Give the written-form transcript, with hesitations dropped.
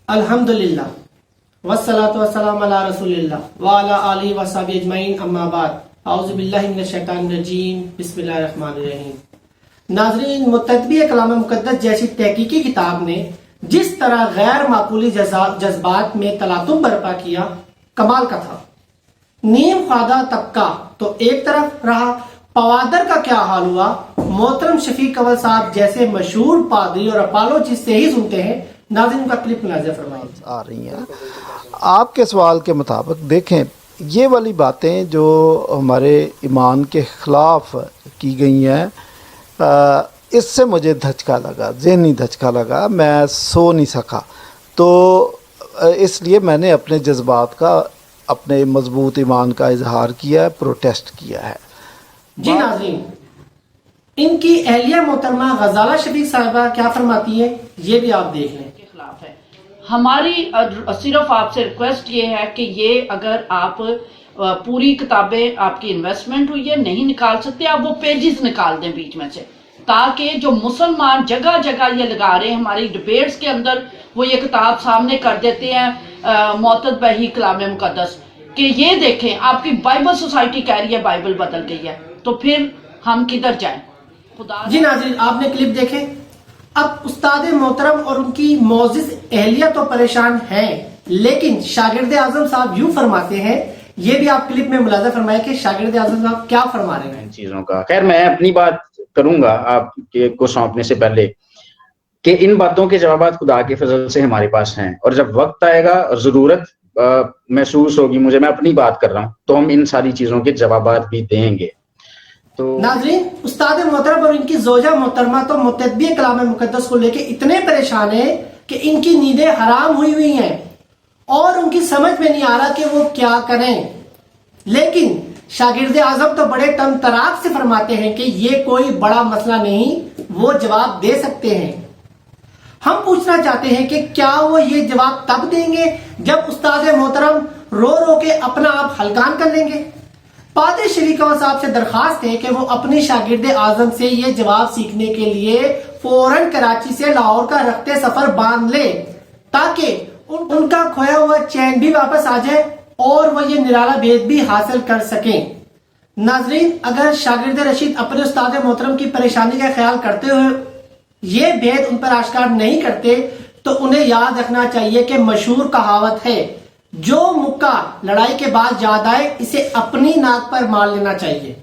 अल्हम्दुलिल्लाह वस्सलातु वस्सलामु अला रसूलिल्लाह व अला आलिहि व सहबिहि अजमईन अम्मा बाद औज़ु बिल्लाहि मिनश शैतानिर रजीम बिस्मिल्लाहिर रहमानिर रहीम। नाज़रीन, मुत्तबी कलाम मुक़द्दस जैसी तहकीकी किताब ने जिस तरह गैर माकूली जज्बात में तलातुम बर्पा किया, कमाल का था। नीम ख्वादा तबका तो एक तरफ रहा, पवादर का क्या हाल हुआ। मोहतरम शफीक अव्वल साहब जैसे मशहूर पादरी और अपोलोजिस्ट से ही सुनते हैं। नाज़रीन का क्लिप मुलाज़ा फरमाइए। आ रही हैं आपके सवाल के मुताबिक। देखें, ये वाली बातें जो हमारे ईमान के ख़िलाफ़ की गई हैं, इससे मुझे धचका लगा, ज़हनी धचका लगा। मैं सो नहीं सका, तो इसलिए मैंने अपने जज्बात का, अपने मजबूत ईमान का इजहार किया है, प्रोटेस्ट किया है। जी नाज़रीन, इनकी अहलिया मोहतरमा गजाला शफीक साहिबा क्या फरमाती है, ये भी आप देख लें। के खिलाफ है। हमारी सिर्फ आपसे रिक्वेस्ट ये है कि ये अगर आप पूरी किताबें, आपकी इन्वेस्टमेंट हुई है, नहीं निकाल सकते, आप वो पेजेस निकाल दें बीच में से, ताकि जो मुसलमान जगह जगह ये लगा रहे हैं, हमारी डिबेट्स के अंदर वो ये किताब सामने कर देते हैं मोतद बही कलाम मुकद्दस, कि ये देखें आपकी बाइबल सोसाइटी कह रही है बाइबल बदल गई है, तो फिर हम किधर जाएं। खुदा जी नाज़रीन, आपने क्लिप देखे। अब उस्ताद मोहतरम और उनकी मोअज़्ज़िज़ अहलिया तो परेशान हैं, लेकिन शागिर्द आज़म साहब यूं फरमाते हैं। ये भी आप क्लिप में मुलाज़ा फरमाए कि शागिर्द आज़म साहब क्या फरमा रहे हैं। चीजों का खैर, मैं अपनी बात करूंगा आपके को सौंपने से पहले कि इन बातों के जवाब खुदा के फजल से हमारे पास हैं, और जब वक्त आएगा और जरूरत महसूस होगी मुझे, मैं अपनी बात कर रहा हूँ, तो हम इन सारी चीजों के जवाब भी देंगे। तो नाज़रीन, उस्ताद मोहतरम और इनकी जोजा मोहतरमा तो मुतद्दी कलाम मुकद्दस को लेके इतने परेशान हैं कि इनकी नींदें हराम हुई हैं और उनकी समझ में नहीं आ रहा कि वो क्या करें। लेकिन शागिर्द आजम तो बड़े तम तराक से फरमाते हैं कि ये कोई बड़ा मसला नहीं, वो जवाब दे सकते हैं। हम पूछना चाहते हैं कि क्या वो ये जवाब तब देंगे जब उस्ताद मोहतरम रो रो के अपना आप हलकान कर लेंगे। पादरी शफीक अव्वल साहब से दरखास्त है कि वो अपनी शागिर्द आजम से ये जवाब सीखने के लिए फौरन कराची से लाहौर का रखते सफर बांध ले, ताकि उनका खोया हुआ चैन भी वापस आ जाए और वो ये निराला भेद भी हासिल कर सकें। नाजरीन, अगर शागिर्द रशीद अपने उस्ताद मोहतरम की परेशानी का ख्याल करते हुए ये भेद उन पर आश्कार नहीं करते, तो उन्हें याद रखना चाहिए कि मशहूर कहावत है, जो मुक्का लड़ाई के बाद याद आए इसे अपनी नाक पर मार लेना चाहिए।